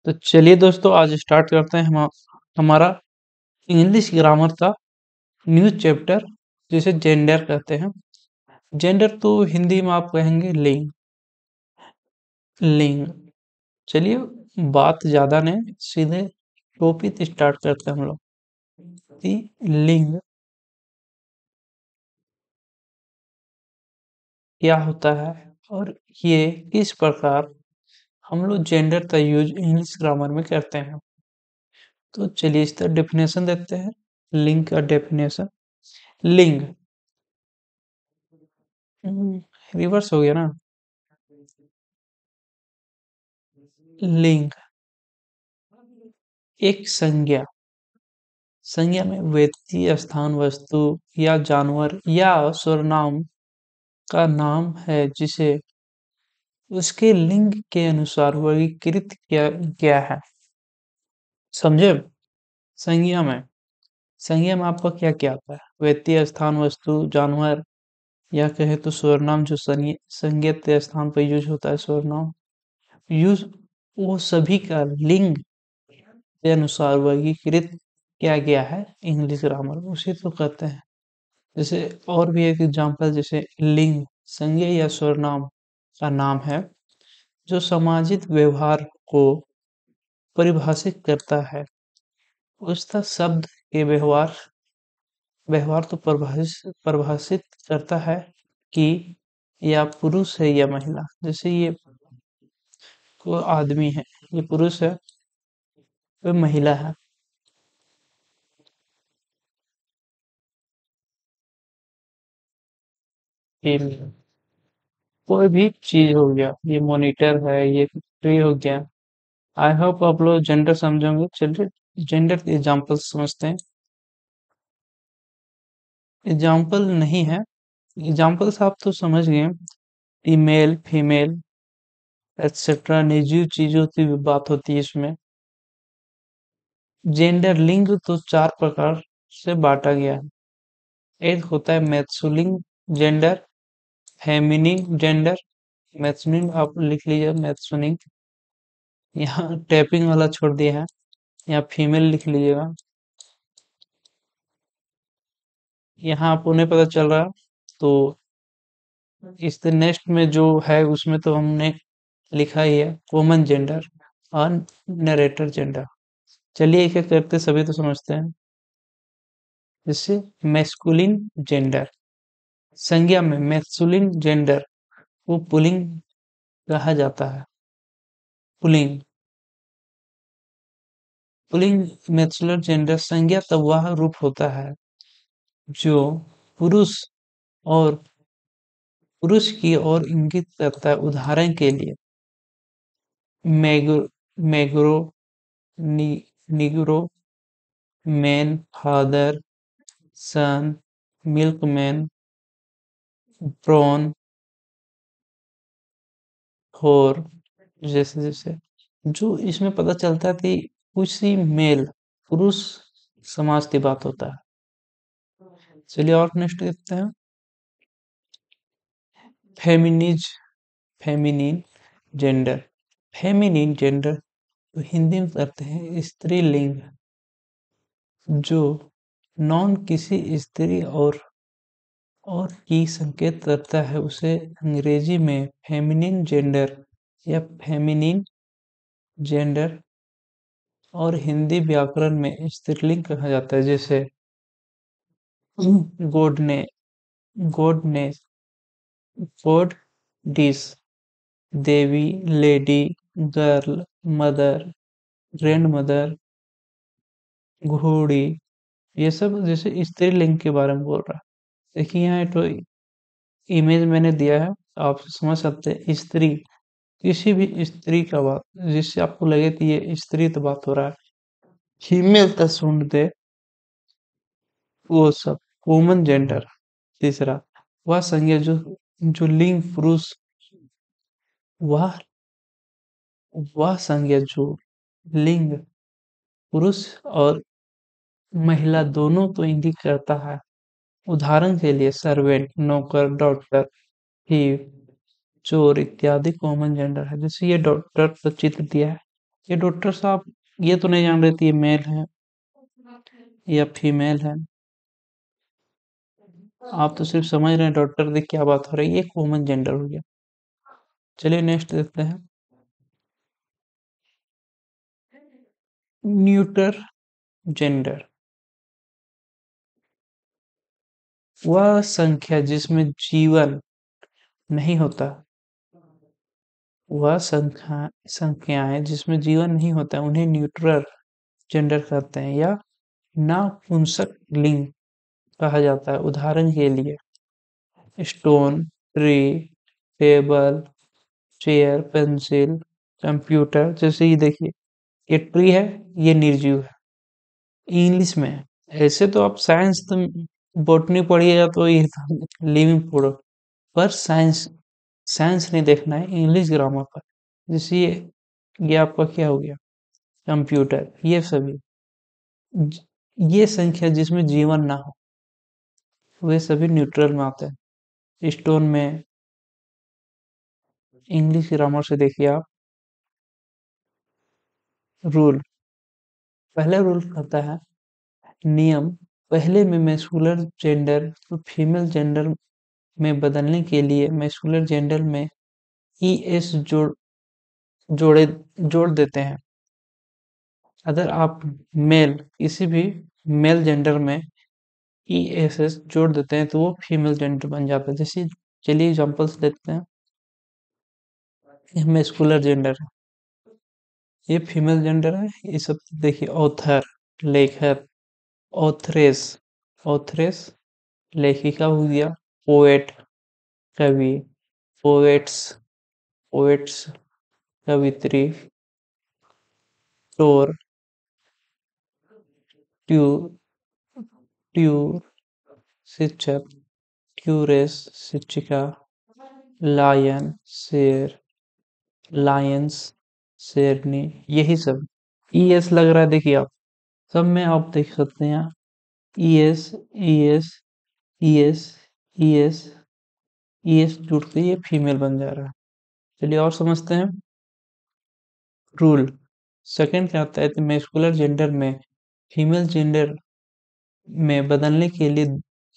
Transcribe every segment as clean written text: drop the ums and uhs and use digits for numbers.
तो चलिए दोस्तों, आज स्टार्ट करते हैं हमारा इंग्लिश ग्रामर का न्यू चैप्टर, जिसे जेंडर कहते हैं। जेंडर तो हिंदी में आप कहेंगे लिंग। लिंग। चलिए, बात ज्यादा नहीं, सीधे टॉपिक स्टार्ट करते हैं हम लोग कि लिंग क्या होता है और ये किस प्रकार हम लोग जेंडर का यूज इंग्लिश ग्रामर में करते हैं। तो चलिए इसका डेफिनेशन देते हैं। लिंग का डेफिनेशन। लिंग रिवर्स हो गया ना। लिंग एक संज्ञा। संज्ञा में व्यक्ति, स्थान, वस्तु या जानवर या सर्वनाम का नाम है जिसे उसके लिंग के अनुसार वर्गीकृत किया गया है। समझे? संज्ञा में आपका क्या क्या आता है? व्यक्ति, स्थान, वस्तु, जानवर या कहे तो सर्वनाम, जो संज्ञा के स्थान पर यूज होता है सर्वनाम यूज, वो सभी का लिंग के अनुसार वर्गीकृत किया गया है इंग्लिश ग्रामर में, उसे तो कहते हैं। जैसे और भी एक एग्जांपल, जैसे लिंग संज्ञा या सर्वनाम का नाम है जो सामाजिक व्यवहार को परिभाषित करता है। उसका शब्द के व्यवहार व्यवहार तो परिभाषित करता है कि या पुरुष है या महिला। जैसे ये को आदमी है, ये पुरुष है, वह महिला है। ये कोई भी चीज हो गया, ये मॉनिटर है, ये ट्री हो गया। आई होप आप लोग जेंडर समझोगे। चलिए जेंडर के एग्जाम्पल समझते हैं। एग्जाम्पल नहीं है, एग्जाम्पल्स आप तो समझ गए। ईमेल, फीमेल, एक्सेट्रा निजी चीजों की भी बात होती है इसमें। जेंडर लिंग तो चार प्रकार से बांटा गया है। एक होता है मैथ्सुलिंग जेंडर, फेमिनिन जेंडर। मैथ्सुलिन आप लिख लीजिए, मैथ्सुलिन। यहाँ टैपिंग वाला छोड़ दिया है, यहाँ फीमेल लिख लीजिएगा। यहाँ आपको नहीं पता चल रहा तो इस नेक्स्ट में जो है उसमें तो हमने लिखा ही है, वुमन जेंडर और नरेटर जेंडर। चलिए एक एक करते सभी तो समझते हैं। जैसे मैस्कुलिन जेंडर, संज्ञा में मैस्कुलिन जेंडर को पुलिंग कहा जाता है। पुलिंग। पुलिंग मैस्कुलर जेंडर संज्ञा तब वह रूप होता है जो पुरुष और पुरुष की ओर इंगित करता है। उदाहरण के लिए मैग्रो मैग्रो नी, निग्रो, मैन, फादर, सन, मिल्कमैन, प्रॉन, और जैसे जैसे जो इसमें पता चलता है कि उसी मेल पुरुष समाज की बात होता है। चलिए और नेक्स्ट देखते हैं। फेमिनिज फेमिनिन जेंडर। फेमिनिन जेंडर तो हिंदी में कहते हैं स्त्रीलिंग, जो नॉन किसी स्त्री और की संकेत करता है। उसे अंग्रेजी में फेमिनिन जेंडर या फेमिनिन जेंडर और हिंदी व्याकरण में स्त्रीलिंग कहा जाता है। जैसे गोडने गोडनेस, गॉड, डिस, देवी, lady, girl, mother, grandmother, घोड़ी। ये सब जैसे स्त्रीलिंग के बारे में बोल रहा है। देखिए यहाँ तो इमेज मैंने दिया है, आप समझ सकते हैं। स्त्री, किसी भी स्त्री का बात जिससे आपको लगे कि ये स्त्री तो बात हो रहा है। फीमेल का सुन दे, वो सब। वुमन जेंडर तीसरा, वह संज्ञा जो जो लिंग पुरुष, वह वह संज्ञा जो लिंग पुरुष और महिला दोनों को इंगित करता है। उदाहरण के लिए सर्वेंट, नौकर, डॉक्टर, थीव, चोर इत्यादि कॉमन जेंडर है। जैसे ये डॉक्टर का चित्र दिया है, ये डॉक्टर साहब ये तो नहीं जान रहे थे ये मेल है या फीमेल है। आप तो सिर्फ समझ रहे हैं डॉक्टर देख क्या बात हो रही है, ये कॉमन जेंडर हो गया। चलिए नेक्स्ट देखते हैं। न्यूटर जेंडर, वह संख्या जिसमें जीवन नहीं होता, वह संख्याएं जिसमें जीवन नहीं होता उन्हें न्यूट्रल जेंडर कहते हैं या नपुंसक लिंग कहा जाता है। उदाहरण के लिए stone, tree, table, chair, pencil, computer. जैसे ये देखिए, ये ट्री है, ये निर्जीव है इंग्लिश में। ऐसे तो आप साइंस तो बॉटनी पढ़िएगा तो ये लिविंग प्रोडक्ट, पर साइंस साइंस नहीं देखना है, इंग्लिश ग्रामर पर। जैसे ये आपका क्या हो गया, कंप्यूटर, ये सभी ये संख्या जिसमें जीवन ना हो वे सभी न्यूट्रल में आते हैं। स्टोन में इंग्लिश ग्रामर से देखिए आप, रूल, पहला रूल कहता है नियम, पहले में मैस्कुलर जेंडर को फीमेल जेंडर में बदलने के लिए मैस्कुलर जेंडर में एस जोड़े जोड़ देते हैं। अगर आप मेल किसी भी मेल जेंडर में एस जोड़ देते हैं तो वो फीमेल जेंडर बन जाता है। जैसे चलिए एग्जांपल्स देखते हैं। ये मैस्कुलर जेंडर है, ये फीमेल जेंडर है। ये सब देखिए, ऑथर, लेखक, ऑथरेस, ऑथरेस लेखिका हो गया, पोएट कवि, पोएट्स, पोएट्स कवित्री, टोर, ट्यू ट्यूर शिक्षक, क्यूरेस शिक्षिका, लायन शेर, लायंस शेरनी, यही सब ईएस लग रहा है। देखिए आप, सब में आप देख सकते हैं S, S, S, S, S जुड़ते ही ये फीमेल बन जा रहा है। चलिए और समझते हैं रूल। सेकंड क्या आता है कि मैस्कुलर जेंडर में फीमेल जेंडर में बदलने के लिए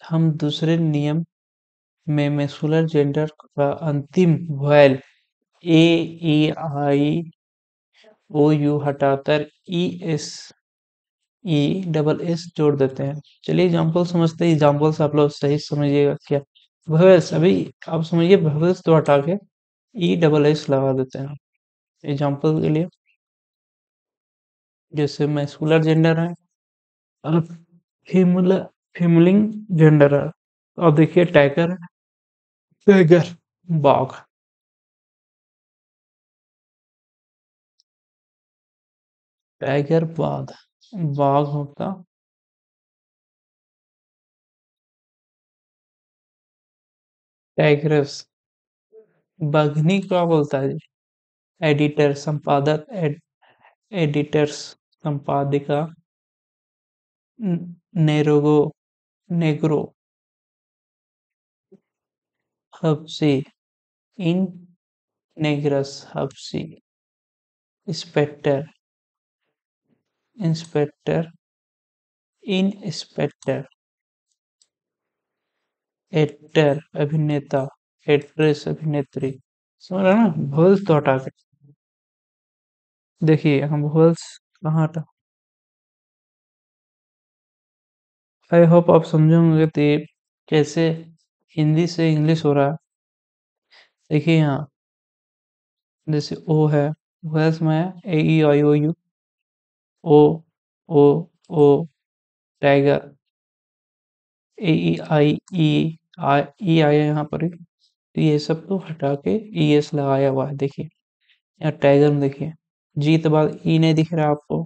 हम दूसरे नियम में मैस्कुलर जेंडर का अंतिम vial A, E, I, O, you हटाकर E S, E double S जोड़ देते हैं। चलिए एग्जांपल समझते हैं। एग्जांपल से आप लोग सही समझिएगा क्या, वोवेल्स अभी आप समझिए, वोवेल्स तो हटा के ई डबल एस लगा देते हैं एग्जांपल के लिए। जैसे मैस्कुलर जेंडर है और फीमेल, फीमेलिंग जेंडर है। और देखिए टाइगर है, टाइगर, बाघ, टाइगर बाघ, बाघ होता टाइग्रेस, बघनी क्या बोलता है जी? एडिटर, संपादक, एडिटर्स, संपादिका, नेरोगो, नेग्रो, हब्सी, इन नेग्रस, हब्सी, इंस्पेक्टर, इंस्पेक्टर, इन इंस्पेक्टर, एक्टर, अभिनेता, एक्ट्रेस, अभिनेत्री। समझ रहे हैं ना, वोल्स तो हटा के। देखिए हम वोल्स कहाँ हटा, आई होप आप समझे होंगे तो ये कैसे हिंदी से इंग्लिश हो रहा है। देखिए यहाँ जैसे ओ है, वोल्स में है ए ई आई ओ you, O, O, O, tiger, ए ई आई, ई, आई, ई आया यहाँ पर ही। तो ये सब तो हटा के ई एस लगाया हुआ है। देखिए यहाँ टाइगर में देखिए, जी के बाद ई नहीं दिख रहा आपको,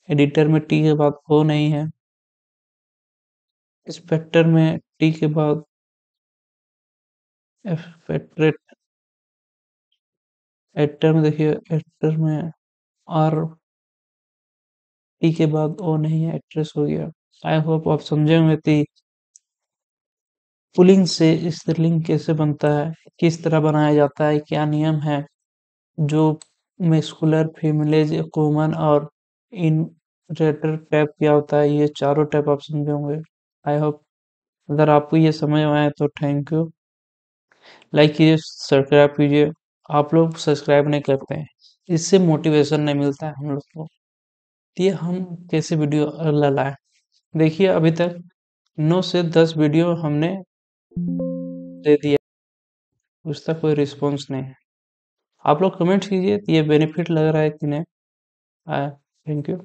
एडिटर में टी के बाद ओ नहीं है, स्पेक्टर में टी के बाद एक्सपेक्टेड, एक्टर में देखिए, एक्टर में आर, टी के बाद ओ नहीं है, एक्ट्रेस हो गया। आई होप आप समझे होंगे कि पुल्लिंग से स्त्रीलिंग कैसे बनता है, किस तरह बनाया जाता है, क्या नियम है जो मस्कुलर, फीमेलेज, कॉमन और इनरेटर टैप क्या होता है, ये चारों टैप आप समझे होंगे। आई होप अगर आपको ये समझ में आए तो थैंक यू। लाइक कीजिए, सब्सक्राइब कीजिए। आप लोग सब्सक्राइब नहीं करते हैं, इससे मोटिवेशन नहीं मिलता है हम लोग को। ये हम कैसे वीडियो लाए। देखिए अभी तक 9 से 10 वीडियो हमने दे दिया, उसका कोई रिस्पॉन्स नहीं है। आप लोग कमेंट कीजिए ये बेनिफिट लग रहा है कि नहीं। Thank you.